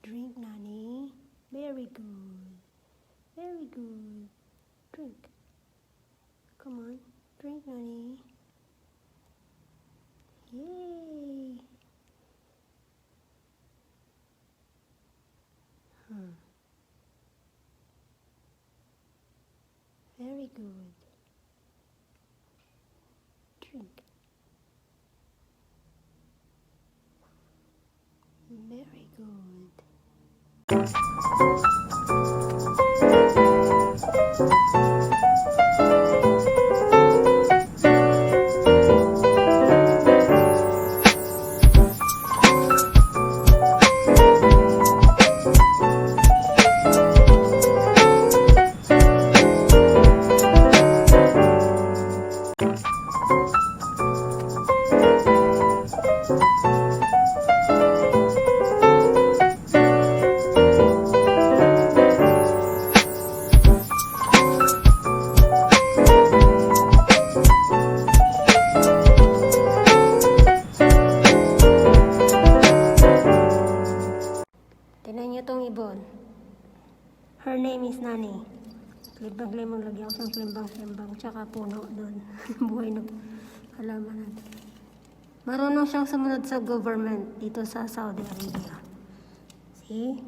Drink, Nani. Very good. Very good. Drink. Come on. Drink, Nani. Yay. Very good. Drink. Very good. Tignan niyo tong ibon. Her name is Nani. Klimbang-klimbang, lagyan ko ng klimbang-klimbang. Tsaka puno doon. Buhay na halaman natin. Marunong siyang sumunod sa government dito sa Saudi Arabia. See?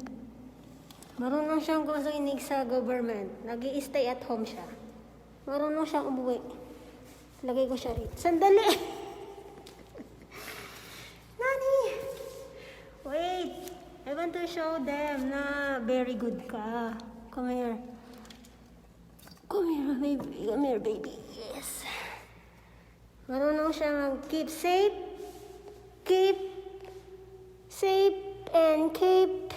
Marunong siyang kumakinig sa government. Nag-i-stay at home siya. Marunong siyang umuwi. Lagay ko siya rito. Sandali! Nani! Wait! I want to show them na very good ka. Come here. Come here, baby. Come here, baby. Yes. Marunong siya mag-keep safe. Keep safe and keep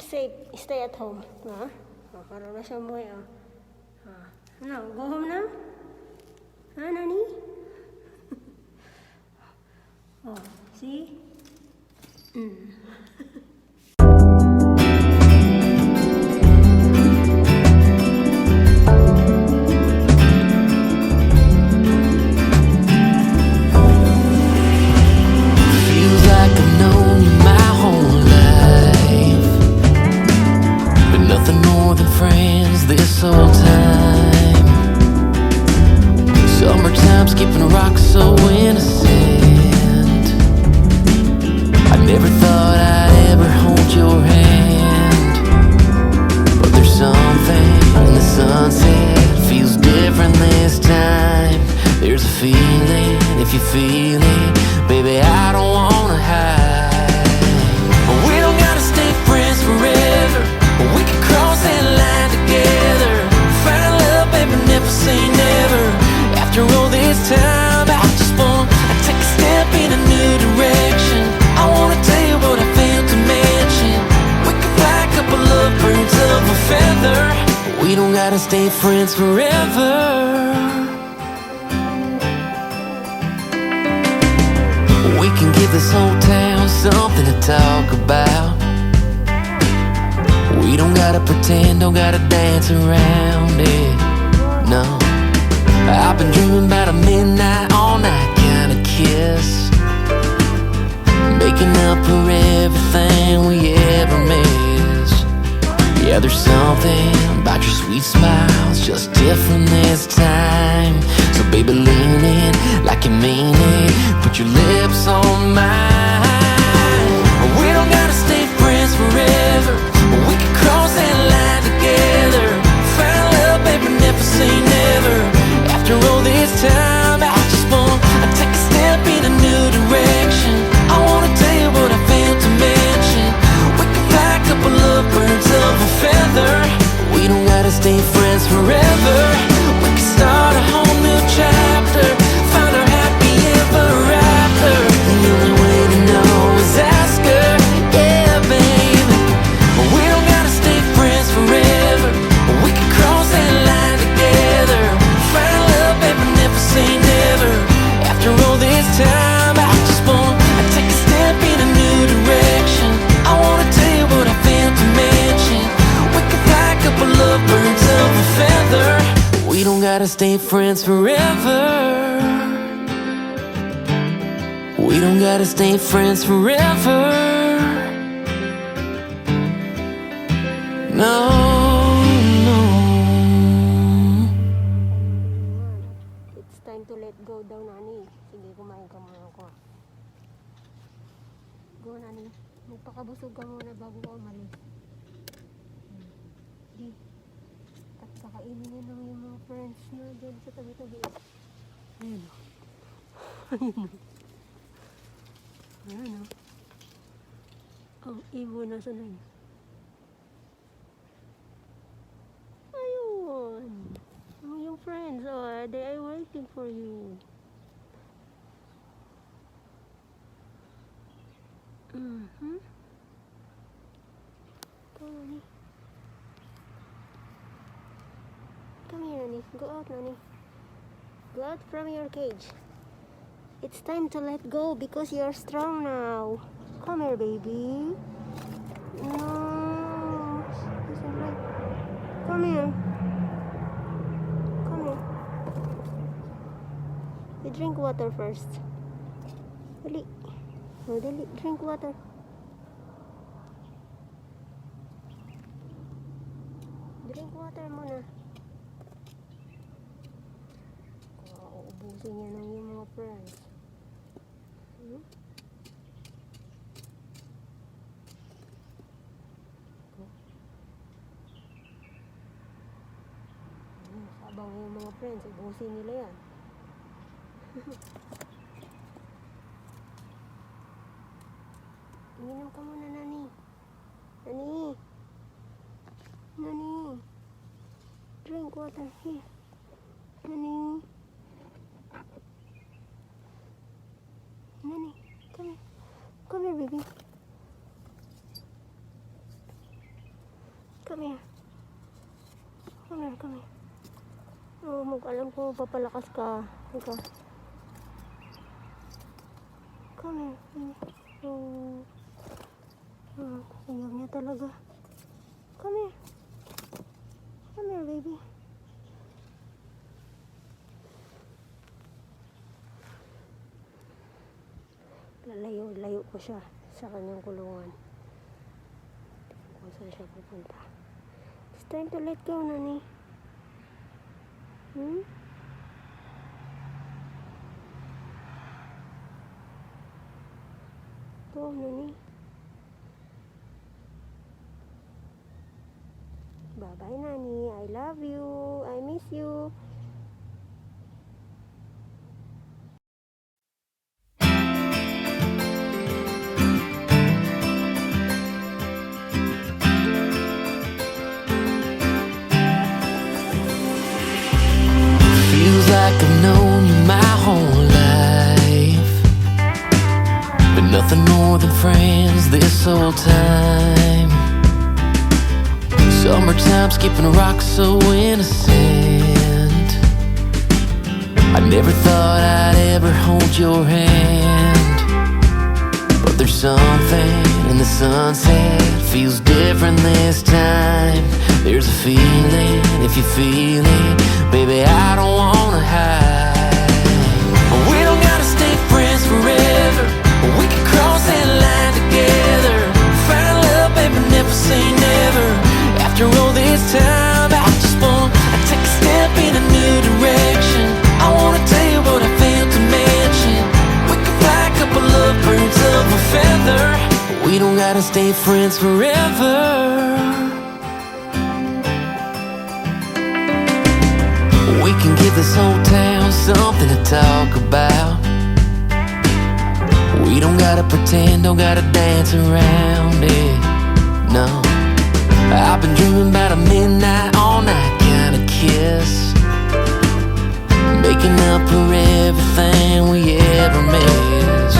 safe. Stay at home. Ha? Oh, marunong siya umuwi. Oh. Ano? Go home now? Ha, Nani? Oh, see? This whole time, summertime skipping rocks so innocent. I never thought I'd ever hold your hand, but there's something in the sunset feels different this time. There's a feeling, if you feel it, baby, I don't wanna hide. We don't gotta stay friends forever, we can cross that line together. Find love, baby, never say never. After all this time, I just wanna take a step in a new direction. I wanna tell you what I failed to mention. We can fly a couple of birds of a feather. We don't gotta stay friends forever. We can give this whole town something to talk about. We don't gotta pretend, don't gotta dance around it, no. I've been dreaming about a midnight, all night kind of kiss, making up for everything we ever missed. Yeah, there's something about your sweet smiles just different this time. So baby, lean in like you mean it, put your lips on mine. We don't gotta stay friends forever, we can cross that line together. Find love, baby, never say never. After all this time, I just wanna take a step in a new direction. I wanna tell you what I failed to mention. We can fly a couple of birds of a feather. We don't gotta stay friends forever, we can start a whole new chapter. Find our happy ever after. The only way to know is ask her. Yeah, baby. We don't gotta stay friends forever, we can cross that line together. Find love, baby, never say never. After all this time, I just wanna take a step in a new direction. I wanna tell you what I failed to mention. We can fly a couple of birds of a feather. We don't gotta stay friends forever. We don't gotta stay friends forever. No, no. It's time to let go daw, Nani. Sige, kumain ka muna ako. Go, Nani. Magpakabusog ka muna bago ka umalis. Di. At kakainin niya lang yung mga friends niya dyan sa tabi-tabi. Ayun. Ayun. Ayun. Ang ibo na sa nai. Ayun. Oh, yung friends, oh, they are waiting for you. Mm-hmm. Come on, Nani. Come here, Nani. Go out, Nani. Go out from your cage. It's time to let go because you're strong now. Come here, baby. No. Listen, right. Come here. Come here. You drink water first. Dali. Oh, dali. Drink water. Drink water muna. Uubusin niya ng yung mga friends. Sabang yung mga friends, ubusin nila yan. Inom ka muna, Nani. Nani. Nani. Drink water. Here. Nani. Nani. Come here. Come here, baby. Come here. Come here, come here. Oh, mag-alam ko papalakas ka. Ika. Come here, baby. Oh. Ayaw niya talaga. Come here. Come here, baby. Lalayo ko siya sa kanyang kulungan. Kung saan siya pupunta. It's time to let go, Nani. Go, Nani. Bye-bye, Nani. I love you. I miss you. Feels like I've known you my whole life, but nothing more than friends this whole time. Summertime skipping rocks so innocent. I never thought I'd ever hold your hand, but there's something in the sunset feels different this time. There's a feeling, if you feel it, baby, I don't wanna hide. We don't gotta stay friends forever. We can cross that line together. Find love, baby, never say never. After all this time, I just wanna take a step in a new direction. I wanna tell you what I failed to mention. We can fly a couple of birds of a feather. We don't gotta stay friends forever. We can give this whole town something to talk about. We don't gotta pretend, don't gotta dance around it, no. I've been dreaming about a midnight, all night kind of kiss, making up for everything we ever missed.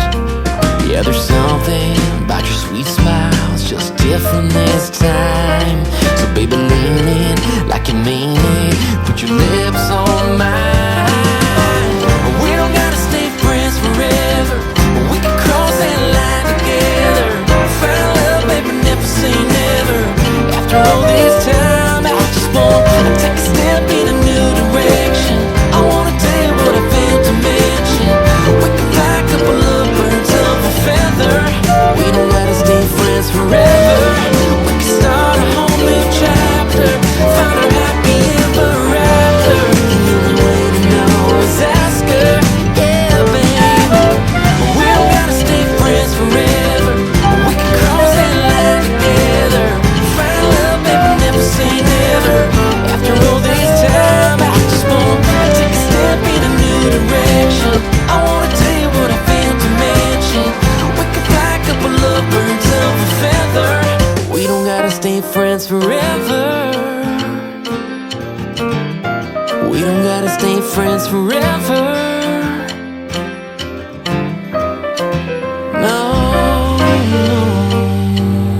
Yeah, there's something about your sweet smile, it's just different this time. So baby, lean in like you mean it, put your lips on mine. We don't gotta stay friends forever. We can cross that line together. Find love, baby, never say never. After all this time, I just wanna take a step in a new direction. I wanna tell you what I failed to mention. We can fly a couple of birds of a feather. We don't gotta stay friends forever. We can start a whole new chapter. friends forever. We don't gotta stay friends forever. No, no.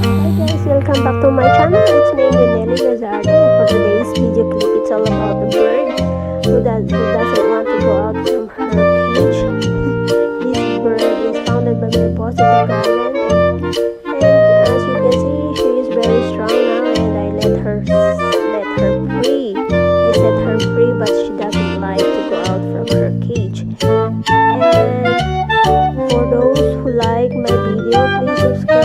Hi guys, welcome back to my channel. It's me, Nelly, Lazarte. And for today's video clip, it's all about the bird who doesn't want to go out from her cage. This bird is founded by my boss in the garden, and as you can see, she is very strong now, and I let her free. I set her free, but she doesn't like to go out from her cage. And for those who like my video, please subscribe.